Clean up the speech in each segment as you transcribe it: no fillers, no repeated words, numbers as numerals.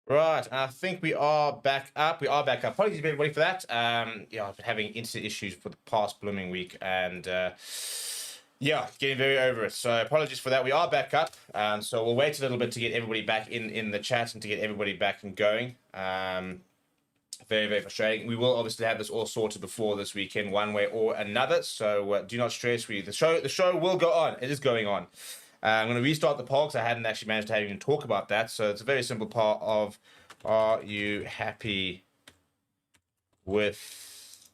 Right, I think we are back up. We are back up. Apologies to everybody for that. Yeah, I've been having internet issues for the past blooming week, and yeah, getting very over it. So apologies for that. We are back up. So we'll wait a little bit to get everybody back in the chat and to get everybody back and going. Very, very frustrating. We will obviously have this all sorted before this weekend, one way or another. So do not stress. The show will go on. It is going on. I'm going to restart the poll because I hadn't actually managed to even talk about that. So it's a very simple part of: are you happy with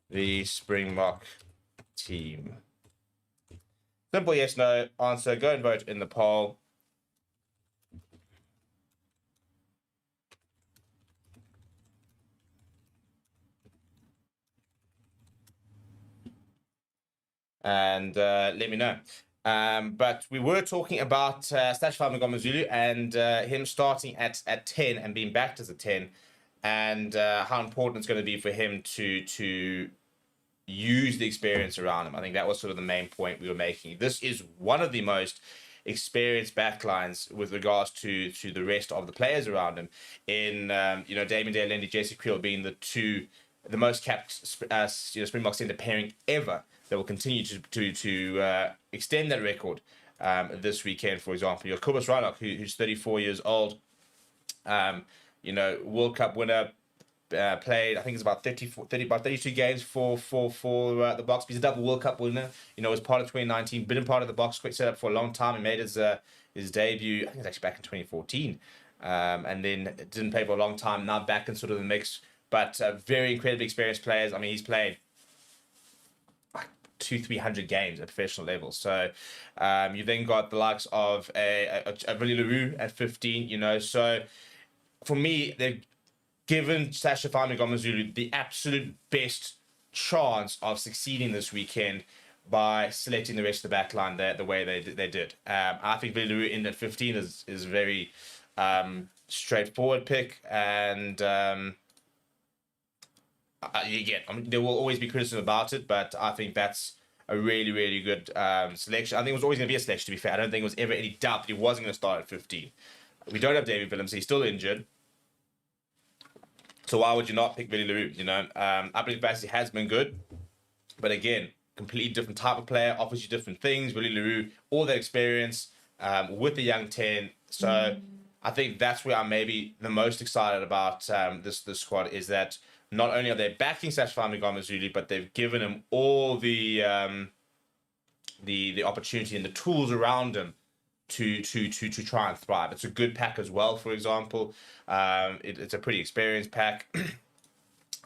the Springbok team? Simple yes, no answer. Go and vote in the poll. And let me know. But we were talking about Stashfam Ngomazulu and him starting at 10 and being backed as a 10, and how important it's going to be for him to use the experience around him. I think that was sort of the main point we were making. This is one of the most experienced backlines with regards to the rest of the players around him. In Damien Dale, Jesse Creel being the most capped Springbok centre pairing ever. That will continue to extend that record this weekend. For example, your Kobus Reinach, who's 34 years old, World Cup winner, played, I think it's about 32 games for the Box. He's a double World Cup winner. Was part of 2019, been part of the Box quick setup for a long time. He made his debut, I think it's actually back in 2014, and then didn't play for a long time. Now back in sort of the mix, but very incredibly experienced players. I mean, he's played 200-300 games at professional level. So you then got the likes of a Willie Leroux at 15. So for me, they've given Sasha Ngomazulu the absolute best chance of succeeding this weekend by selecting the rest of the backline the way they did. I think Willie Leroux in at 15 is very straightforward pick, and again, there will always be criticism about it, but I think that's a really, really good selection. I think it was always going to be a selection, to be fair. I don't think there was ever any doubt that he wasn't going to start at 15. We don't have David Willems. He's still injured. So why would you not pick Willie Leroux? I believe Rassie has been good. But again, completely different type of player, offers you different things. Willie Leroux, all that experience with the young 10. So I think that's where I'm maybe the most excited about this squad, is that not only are they backing Sashfami Ngomazulu, but they've given him all the opportunity and the tools around him to try and thrive. It's a good pack as well. For example, it's a pretty experienced pack.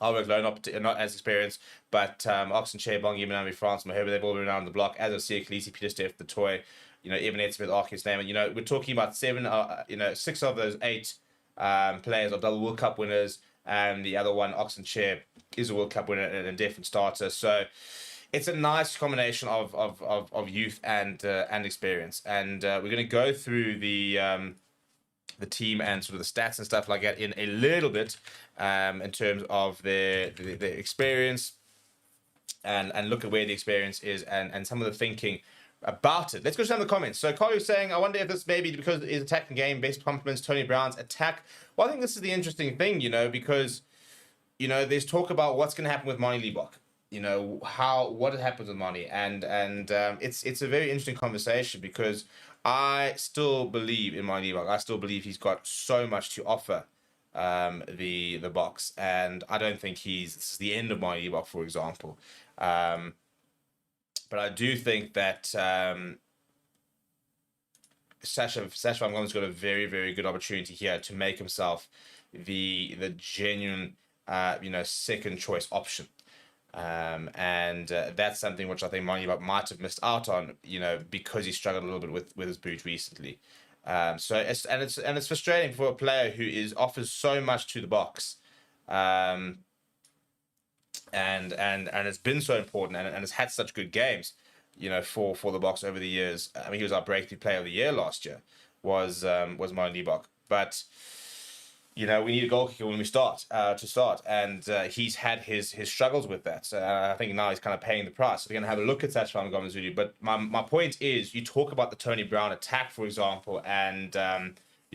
Albert Lowe not as experienced, but Oxenchair, Bongi, Manami, France, Maheba, they've all been around the block. As of Sia Khaleesi, Peter Steph, the toy, even Ed Smith, Arceus name. And we're talking about 6 of those 8 players are double World Cup winners. And the other one, Oxenchair, is a World Cup winner and a definite starter. So it's a nice combination of youth and experience. And we're going to go through the team and sort of the stats and stuff like that in a little bit, in terms of the experience, and look at where the experience is and some of the thinking about it. Let's go to some of the comments. So Carly was saying, I wonder if this may be because his attacking game best complements Tony Brown's attack. Well, I think this is the interesting thing, because there's talk about what's going to happen with Mani Libbok. What happens with Mani, and it's a very interesting conversation, because I still believe in Mani Libbok. I still believe he's got so much to offer the Box, and I don't think this is the end of Mani Libbok, for example. But I do think that Sasha Van Gogh has got a very, very good opportunity here to make himself the genuine, second choice option. And that's something which I think Mani might have missed out on, because he struggled a little bit with his boot recently. So it's frustrating for a player who offers so much to the Box. And it's been so important and has had such good games, for the Box over the years. I mean, he was our breakthrough player of the year last year, was Mani Libbok. But we need a goal kicker when we start, and he's had his struggles with that. So I think now he's kind of paying the price. So we're going to have a look at Sashfam Ngomazulu. But my point is, you talk about the Tony Brown attack, for example, and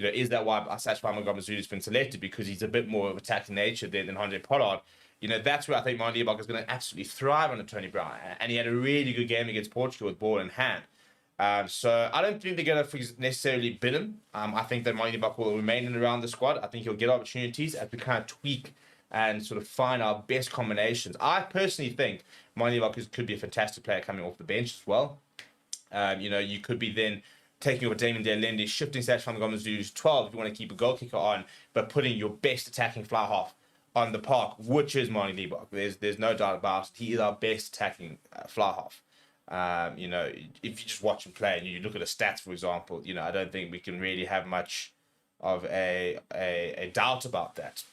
is that why Sacha Montgomery has been selected? Because he's a bit more of attacking nature than Andre Pollard. That's where I think Manie Libbok is going to absolutely thrive under Tony Brown. And he had a really good game against Portugal with ball in hand. So I don't think they're going to necessarily bid him. I think that Manie Libbok will remain in around the squad. I think he'll get opportunities as we kind of tweak and sort of find our best combinations. I personally think Manie Libbok could be a fantastic player coming off the bench as well. You could be then taking over Damien Delende, shifting Sacha Montgomery to 12 if you want to keep a goal kicker on, but putting your best attacking fly half on the park, which is Manie Libbok. There's no doubt about it. He is our best attacking fly half. If you just watch him play and you look at the stats, for example, I don't think we can really have much of a doubt about that.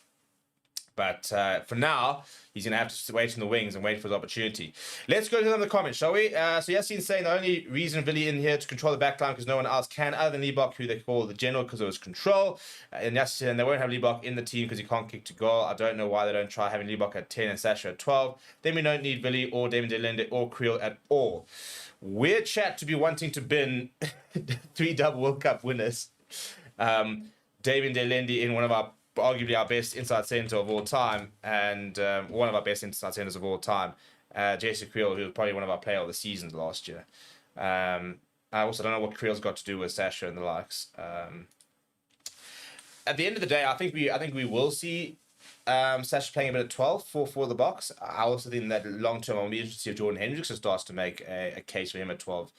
But for now, he's going to have to wait in the wings and wait for his opportunity. Let's go to some of the comments, shall we? So Yassine's saying the only reason Villy in here to control the back line because no one else can other than Libbok, who they call the general because of his control. And Yassine, and they won't have Libbok in the team because he can't kick to goal. I don't know why they don't try having Libbok at 10 and Sacha at 12. Then we don't need Villy or Damien Delende or Creel at all. Weird chat to be wanting to bin 3 double World Cup winners. Damien Delende in one of our arguably our best inside centre of all time, and one of our best inside centres of all time, Jason Creel, who was probably one of our player of the seasons last year. I also don't know what Creel's got to do with Sacha and the likes. At the end of the day, I think we will see Sacha playing a bit at 12 for the box. I also think that long term, I'll be interested to see if Jordan Hendricks starts to make a case for him at 12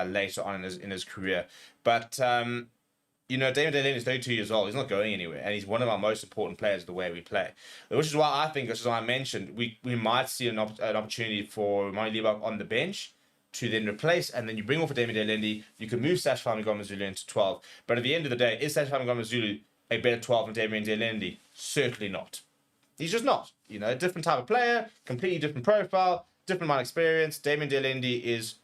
later on in his career. But David Delende is 32 years old. He's not going anywhere, and he's one of our most important players the way we play. Which is why I think, as I mentioned, we might see an opportunity for Manie Libbok on the bench to then replace, and then you bring off a David Delende. You can move Sacha Montgomery into 12. But at the end of the day, is Sacha Montgomery a better 12 than David Delende? Certainly not. He's just not. A different type of player, completely different profile, different amount of experience. Damien Delende is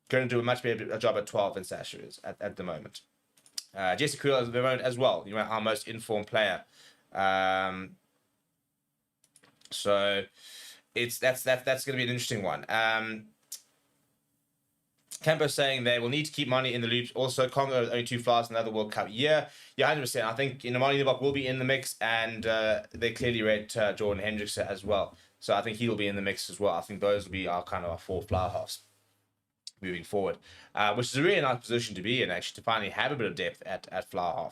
going to do a much better job at 12 than Sacha is at the moment. Jesse Creel at the moment as well, our most informed player. So that's going to be an interesting one. Campo saying they will need to keep Manie in the loop. Also, Congo only 2 flies in another World Cup year. Yeah, 100%. I think Manie Libbok will be in the mix, and they clearly rate Jordan Hendricks as well. So I think he'll be in the mix as well. I think those will be our 4 fly halves moving forward, which is a really nice position to be in, actually, to finally have a bit of depth at fly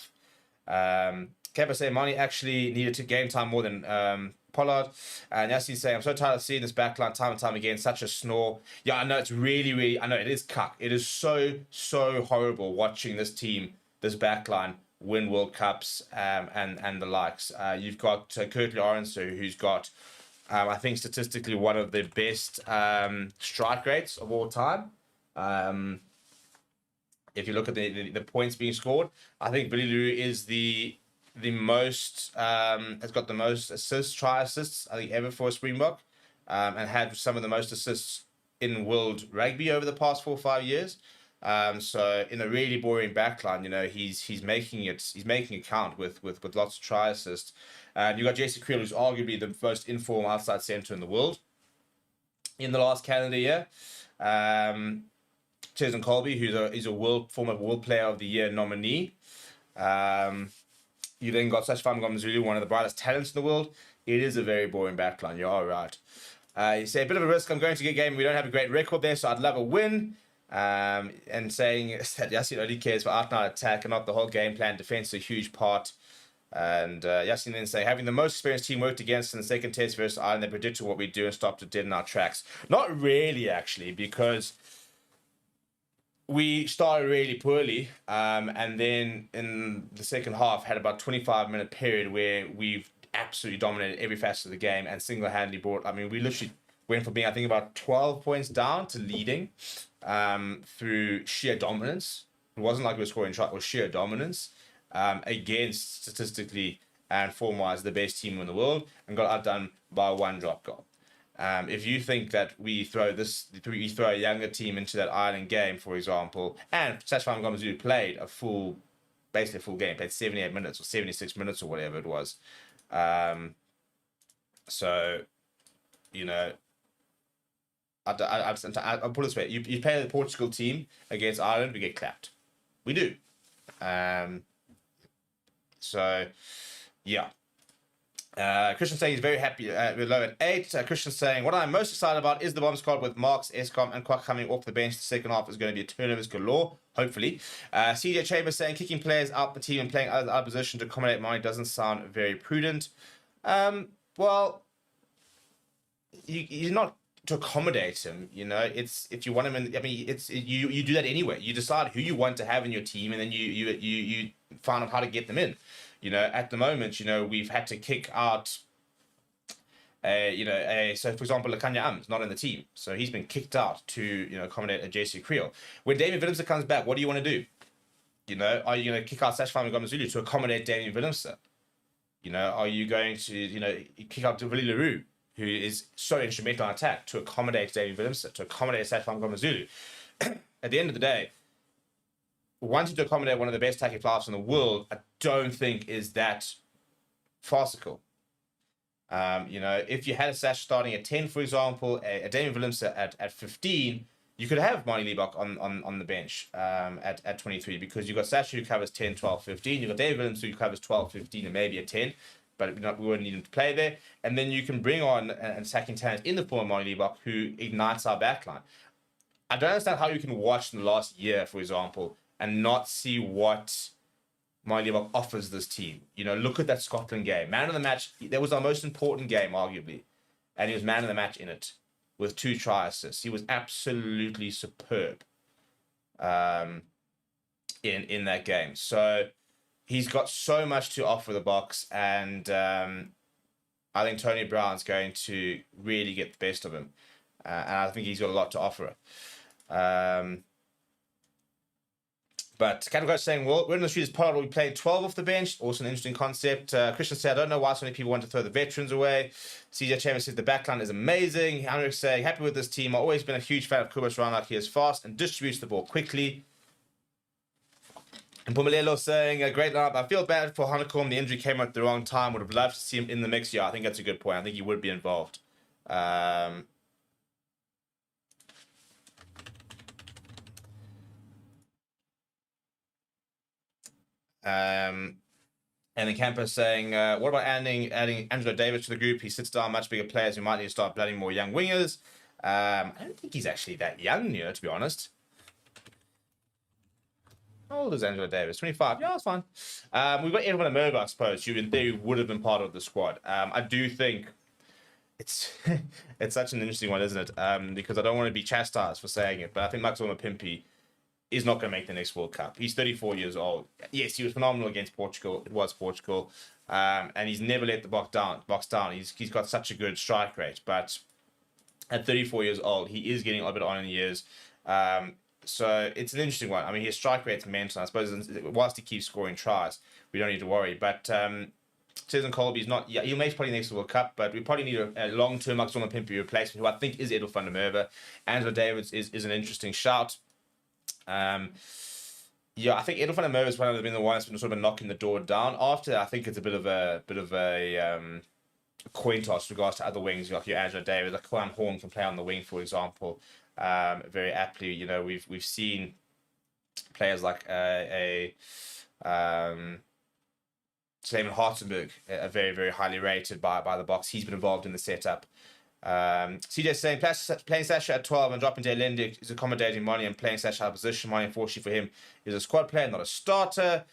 half. Campo saying Manie actually needed to game time more than Pollard. And Yassine's saying, I'm so tired of seeing this backline time and time again, such a snore. Yeah, I know it's really, I know it is cuck. It is so horrible watching this team, this backline, win World Cups and the likes. You've got Curtly Orenso, who's got, I think, statistically one of the best strike rates of all time. If you look at the points being scored, I think Billy Lou is the most has got the most try assists I think ever for a Springbok, and had some of the most assists in World Rugby over the past 4 or 5 years. So in a really boring backline, he's making it count with lots of try assists. And you got Jason Creel, who's arguably the most informed outside centre in the world in the last calendar year. Cheslin Colby, who's a former World Player of the Year nominee. You then got Sacha Montgomery, one of the brightest talents in the world. It is a very boring backline. You're all right. You say a bit of a risk. I'm going to get a game. We don't have a great record there, so I'd love a win. And saying that Yassine only cares for out-and-out attack and not the whole game plan. Defense is a huge part. And Yassine then saying, having the most experienced team worked against in the second test versus Ireland, they predicted what we do and stopped it dead in our tracks. Not really, actually, because we started really poorly, and then in the second half had about 25-minute period where we've absolutely dominated every facet of the game and single-handedly we literally went from being, I think, about 12 points down to leading through sheer dominance. It wasn't like we were scoring shots, it was sheer dominance against, statistically and form-wise, the best team in the world, and got outdone by 1 drop goal. If you think that we throw a younger team into that Ireland game, for example, and Sacha Montgomery played basically a full game, played 78 minutes or 76 minutes or whatever it was. I'll put it this way: you play the Portugal team against Ireland, we get clapped. We do. So, yeah. Christian saying he's very happy with low at 8. Christian saying, what I'm most excited about is the bomb squad with Marks, Escom, and Kwak coming off the bench. The second half is going to be a turnovers galore, hopefully. CJ Chambers saying kicking players out the team and playing out of position to accommodate money doesn't sound very prudent. Well, you're not to accommodate him, you know. It's if you want him in, I mean, it's you do that anyway. You decide who you want to have in your team, and then you find out how to get them in. You know, at the moment, you know, we've had to kick out so for example, Lakanya is not in the team, so he's been kicked out to, you know, accommodate a JC Creel. When Damien Willemse comes back, what do you want to do? You know, are you going to kick out Sashfam Ngomazulu to accommodate Damien Willemse? You know, are you going to, you know, kick out Willie Leroux, who is so instrumental on attack, to accommodate Damien Willemse, to accommodate Sashfam Ngomazulu? At the end of the day, wanting to accommodate one of the best attacking players in the world, I don't think is that farcical. You know, if you had a Sash starting at 10, for example, a Damien Willemse at 15, you could have Marnie Liebach on the bench at 23, because you've got Sash who covers 10, 12, 15. You've got David Willemse who covers 12, 15, and maybe a 10, but we wouldn't need him to play there. And then you can bring on an attacking talent in the form of Marnie Liebach who ignites our backline. I don't understand how you can watch in the last year, for example, and not see what Marnie Liebach offers this team. You know, look at that Scotland game. Man of the match, that was our most important game, arguably. And he was man of the match in it, with 2 try assists. He was absolutely superb in that game. So he's got so much to offer the box, and I think Tony Brown's going to really get the best of him. And I think he's got a lot to offer. But Category saying, well, we're in the street as part of we played 12 off the bench. Also an interesting concept. Christian said, I don't know why so many people want to throw the veterans away. CJ Chambers said the backline is amazing. Henrik saying, happy with this team. I've always been a huge fan of Kubas Reinach. He is fast and distributes the ball quickly. And Pumelelo saying, a great lineup. I feel bad for Hanekom. The injury came at the wrong time. Would have loved to see him in the mix. Yeah, I think that's a good point. I think he would be involved. And then Campus saying, what about adding Angelo Davis to the group? He sits down much bigger players who might need to start blooding more young wingers. I don't think he's actually that young, you know, to be honest. How old is Angelo Davis? 25. Yeah, that's fine. We've got Edwin Amerva, I suppose, who in theory would have been part of the squad. I do think it's it's such an interesting one, isn't it? Because I don't want to be chastised for saying it, but I think Maxwell Mapimpi is not going to make the next World Cup. He's 34 years old. Yes, he was phenomenal against Portugal. It was Portugal. And he's never let the box down. He's got such a good strike rate. But at 34 years old, he is getting a little bit on in the years. So it's an interesting one. I mean, his strike rate's mental. I suppose whilst he keeps scoring tries, we don't need to worry. But Citizen Colby's not... Yeah, he'll make probably next World Cup, but we probably need a long-term Maxwell Mapimpi replacement, who I think is Edel van der Merwe. Angelo Davids is an interesting shout. Yeah, I think Edel van der Merwe is one of the ones that's been sort of knocking the door down. After that, I think it's a bit of a coin toss with regards to other wings, like your Angelo Davids. Like Juan Horn can play on the wing, for example, very aptly. You know, we've seen players like Simon Hartenberg, very, very highly rated by the box. He's been involved in the setup. CJ saying playing Sasha at 12 and dropping Delendic is accommodating Money and playing Sasha out of position. Money, unfortunately for him, is a squad player, not a starter.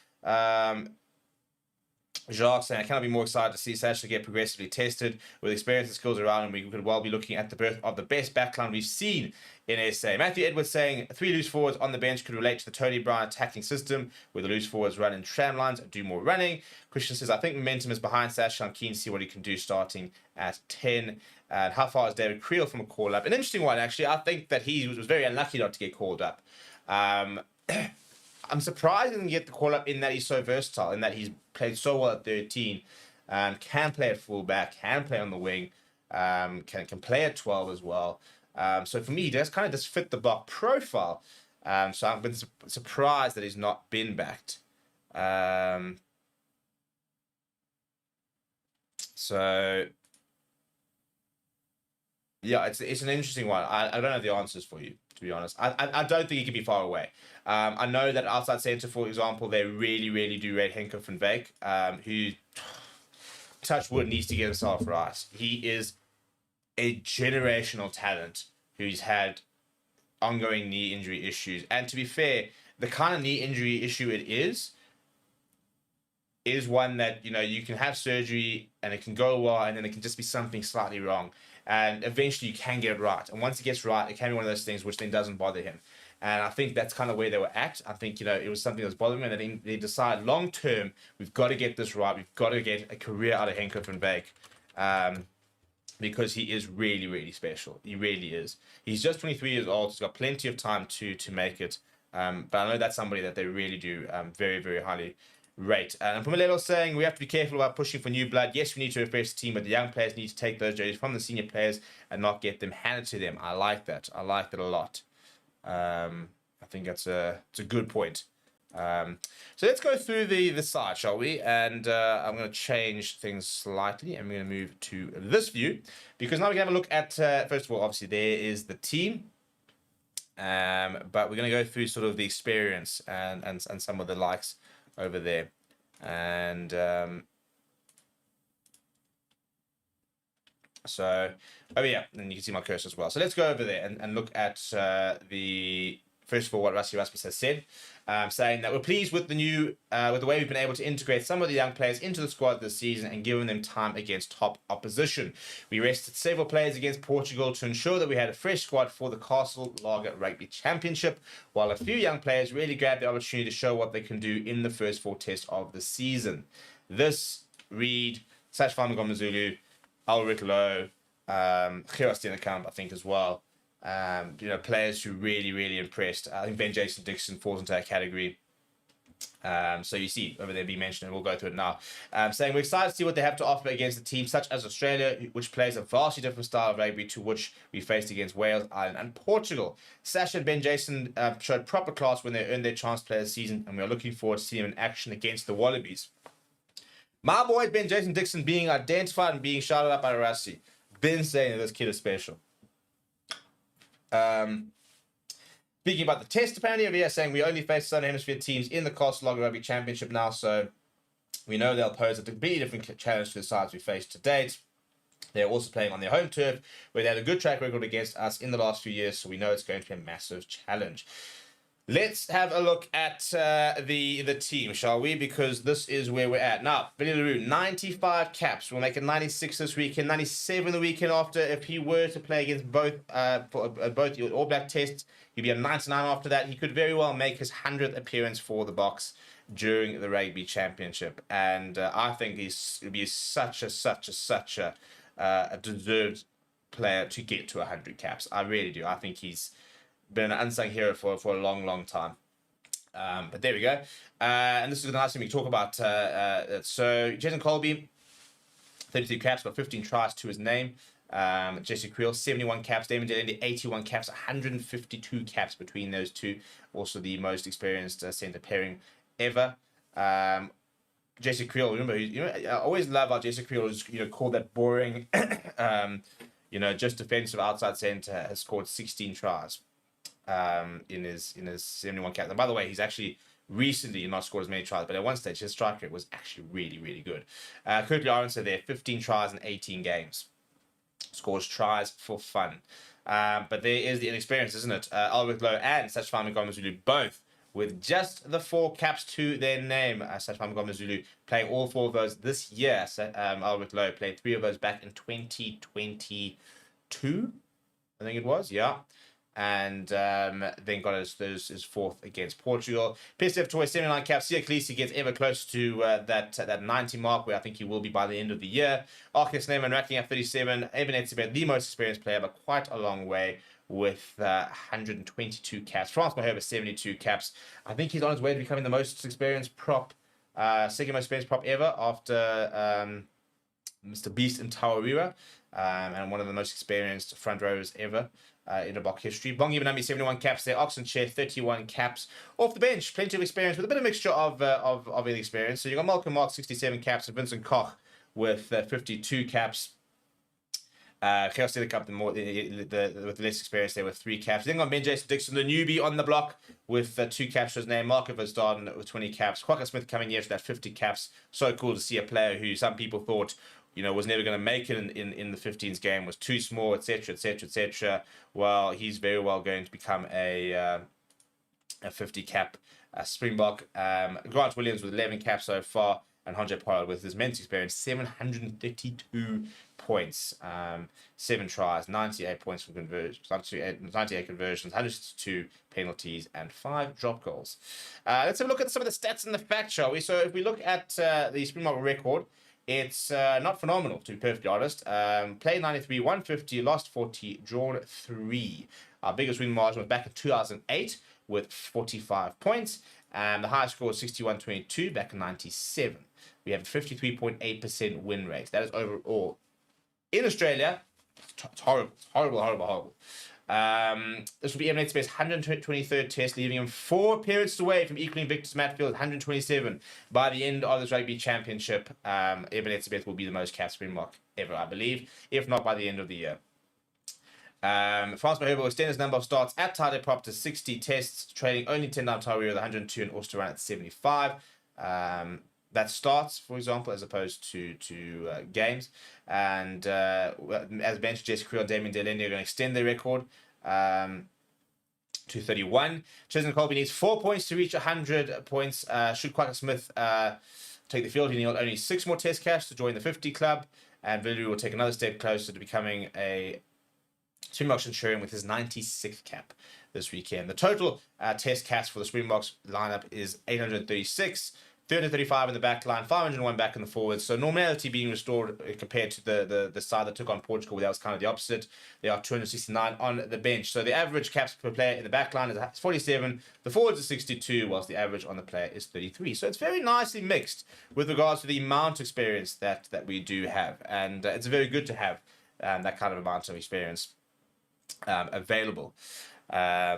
Jacques saying, I cannot be more excited to see Sasha get progressively tested with experience and skills around him. We could well be looking at the birth of the best backline we've seen in SA. Matthew Edwards saying 3 loose forwards on the bench could relate to the Tony Brown attacking system, where the loose forwards run in tram lines and do more running. Christian says, I think momentum is behind Sasha. I'm keen to see what he can do starting at 10. And how far is David Creel from a call-up? An interesting one, actually. I think that he was very unlucky not to get called up. I'm surprised he didn't get the call-up in that he's so versatile, in that he's played so well at 13, can play at fullback, can play on the wing, can play at 12 as well. So for me, he does kind of just fit the Bok profile. So I've been surprised that he's not been backed. So Yeah, it's an interesting one. I don't have the answers for you, to be honest. I don't think he could be far away. I know that outside centre, for example, they really, really do rate Henko van Wyk, who, touch wood, needs to get himself right. He is a generational talent who's had ongoing knee injury issues. And to be fair, the kind of knee injury issue it is one that, you can have surgery and it can go well, and then it can just be something slightly wrong. And eventually you can get it right. And once it gets right, it can be one of those things which then doesn't bother him. And I think that's kind of where they were at. I think, it was something that was bothering them. And then they decide long term, we've got to get this right. We've got to get a career out of Henko van Wyk. Because he is really, really special. He really is. He's just 23 years old. He's got plenty of time to make it. But I know that's somebody that they really do very, very highly rate. And Pumelelo saying we have to be careful about pushing for new blood. Yes, we need to refresh the team, but the young players need to take those jerseys from the senior players and not get them handed to them. I like that. I like that a lot. I think it's a good point. So let's go through the side, shall we? And I'm going to change things slightly. I'm going to move to this view because now we can have a look at, first of all, obviously there is the team. But we're going to go through sort of the experience and some of the likes over there. And so over here, and you can see my cursor as well. So let's go over there and look at first of all, what Rassie Erasmus has said, saying that we're pleased with the way we've been able to integrate some of the young players into the squad this season and giving them time against top opposition. We rested several players against Portugal to ensure that we had a fresh squad for the Castle Lager Rugby Championship, while a few young players really grabbed the opportunity to show what they can do in the first 4 tests of the season. This read, Sashfam Ngomazulu, Ulrich Lowe, Gerard Steenekamp, I think as well. Players who really, really impressed. I think Ben Jason Dixon falls into that category. So you see over there being mentioned, and we'll go through it now. Saying we're excited to see what they have to offer against a team such as Australia, which plays a vastly different style of rugby to which we faced against Wales, Ireland, and Portugal. Sasha and Ben Jason showed proper class when they earned their chance to play this season, and we are looking forward to seeing them in action against the Wallabies. My boy Ben Jason Dixon being identified and being shouted out by Rassie. Ben saying that this kid is special. Speaking about the test, apparently over here, saying we only face Southern Hemisphere teams in the Castle Lager Rugby Championship now, so we know they'll pose a completely different challenge to the sides we faced to date. They're also playing on their home turf, where they had a good track record against us in the last few years, so we know it's going to be a massive challenge. Let's have a look at the team, shall we? Because this is where we're at. Now, Billy LaRue, 95 caps. We'll make it 96 this weekend, 97 the weekend after. If he were to play against both All Black tests, he'd be a 99 after that. He could very well make his 100th appearance for the Boks during the Rugby Championship. And I think he'd be such a deserved player to get to 100 caps. I really do. I think he's been an unsung hero for a long, long time. But there we go. And this is the nice thing we talk about. So Jason Colby, 32 caps, got 15 tries to his name. Jesse Creel, 71 caps. Damon Delende, 81 caps, 152 caps between those two. Also the most experienced centre pairing ever. Jesse Creel, remember, I always love how Jesse Creel is, called that boring, just defensive outside centre, has scored 16 tries. In his 71 caps. And by the way, he's actually recently not scored as many tries, but at one stage his strike rate was actually really, really good. Curtly Lawrence there, 15 tries in 18 games. Scores tries for fun. But there is the inexperience, isn't it? Ulrich Lowe and Sashfam Ngomazulu both with just the 4 caps to their name. Sashfam Ngomazulu playing all 4 of those this year. Ulrich Lowe played 3 of those back in 2022, I think it was, yeah. And then got his 4th against Portugal. PSF Toy 79 caps. Sia Khaleesi gets ever close to that 90 mark, where I think he will be by the end of the year. Arcus Neyman racking up 37. Eben Etzebeth, the most experienced player, but quite a long way with 122 caps. Frans Maherbe, 72 caps. I think he's on his way to becoming the most experienced prop, second most experienced prop ever after Mr. Beast and Tawarira, and one of the most experienced front rowers ever. In a Bok history. Bongi Benambi, 71 caps there. Oxenchair, 31 caps. Off the bench, plenty of experience with a bit of mixture of experience. So you got Malcolm Mark, 67 caps, and Vincent Koch with 52 caps. Chaos did up with the less experience there with 3 caps. Then got Ben Jason Dixon, the newbie on the block with 2 caps to his name. Marco Verstappen with 20 caps. Quokka Smith coming here to that 50 caps. So cool to see a player who some people thought, was never going to make it in the 15s game, was too small, etc., etc., etc. Well, he's very well going to become a 50 cap Springbok. Grant Williams with 11 caps so far, and Honje Pollard with his men's experience, 732 points, 7 tries, 98 points from conversions, 98 conversions, 162 penalties, and 5 drop goals. Let's have a look at some of the stats in the fact, shall we? So if we look at the Springbok record, it's not phenomenal, to be perfectly honest. Played 93, 150, lost 40, drawn 3. Our biggest win margin was back in 2008 with 45 points. The highest score was 61-22 back in 97. We have a 53.8% win rate. That is overall. In Australia, it's horrible. It's horrible. This will be Emirates Best 123rd test, leaving him 4 appearances away from equaling Victor's Matfield 127. By the end of this rugby championship, Emirates Best will be the most capped Springbok ever, I believe, if not by the end of the year. Frans Mahouba will extend his number of starts at Tide Prop to 60 tests, trailing only 10 down Tauri with 102 and also run at 75. That starts, for example, as opposed to games. And as mentioned, Jesse Creel and Damien Delende are going to extend their record to 31. Chisholm Colby needs 4 points to reach 100 points. Should Quokka Smith take the field, he needs only 6 more test caps to join the 50 club. And Villeroy will take another step closer to becoming a Springbok Centurion with his 96th cap this weekend. The total test caps for the Springboks lineup is 836. 335 in the back line, 501 back in the forwards. So normality being restored compared to the side that took on Portugal, where that was kind of the opposite. There are 269 on the bench. So the average caps per player in the back line is 47. The forwards are 62, whilst the average on the player is 33. So it's very nicely mixed with regards to the amount of experience that we do have. And it's very good to have that kind of amount of experience available.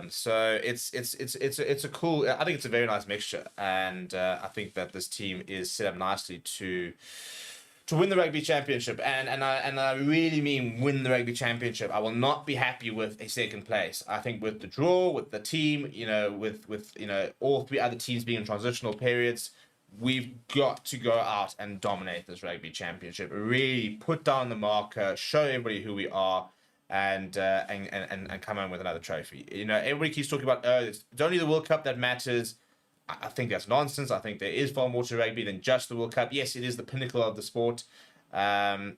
So it's a cool. I think it's a very nice mixture, and I think that this team is set up nicely to win the rugby championship, and I really mean win the rugby championship. I will not be happy with a second place. I think with the draw, with the team, with all 3 other teams being in transitional periods, we've got to go out and dominate this rugby championship. Really put down the marker, show everybody who we are. And come on with another trophy. Everybody keeps talking about it's only the World Cup that matters. I think that's nonsense. I think there is far more to rugby than just the World Cup. Yes, it is the pinnacle of the sport. But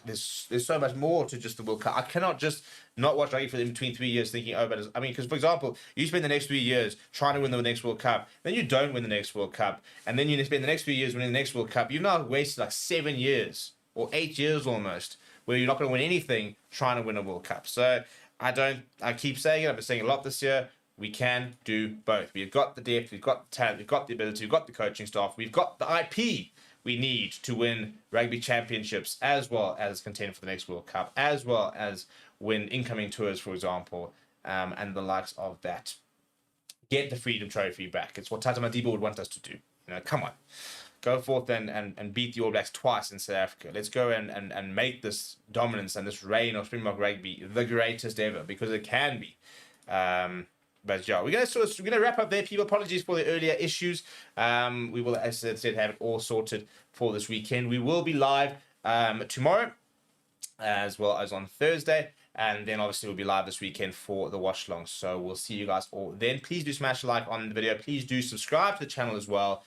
there's so much more to just the World Cup. I cannot just not watch rugby for in between 3 years thinking, because for example, you spend the next 3 years trying to win the next World Cup, then you don't win the next World Cup, and then you spend the next 3 years winning the next World Cup. You've now wasted like 7 years or 8 years almost, where you're not going to win anything trying to win a World Cup. So I keep saying it, I've been saying a lot this year, we can do both. We've got the depth, we've got the talent, we've got the ability, we've got the coaching staff, we've got the IP we need to win rugby championships, as well as contend for the next World Cup, as well as win incoming tours, for example, and the likes of that. Get the Freedom Trophy back. It's what Tata Madiba would want us to do. Come on. Go forth and beat the All Blacks twice in South Africa. Let's go and make this dominance and this reign of Springbok rugby the greatest ever, because it can be. But yeah, we're gonna wrap up there, people. Apologies for the earlier issues. We will, as I said, have it all sorted for this weekend. We will be live tomorrow, as well as on Thursday. And then obviously we'll be live this weekend for the watch along. So we'll see you guys all then. Please do smash a like on the video. Please do subscribe to the channel as well.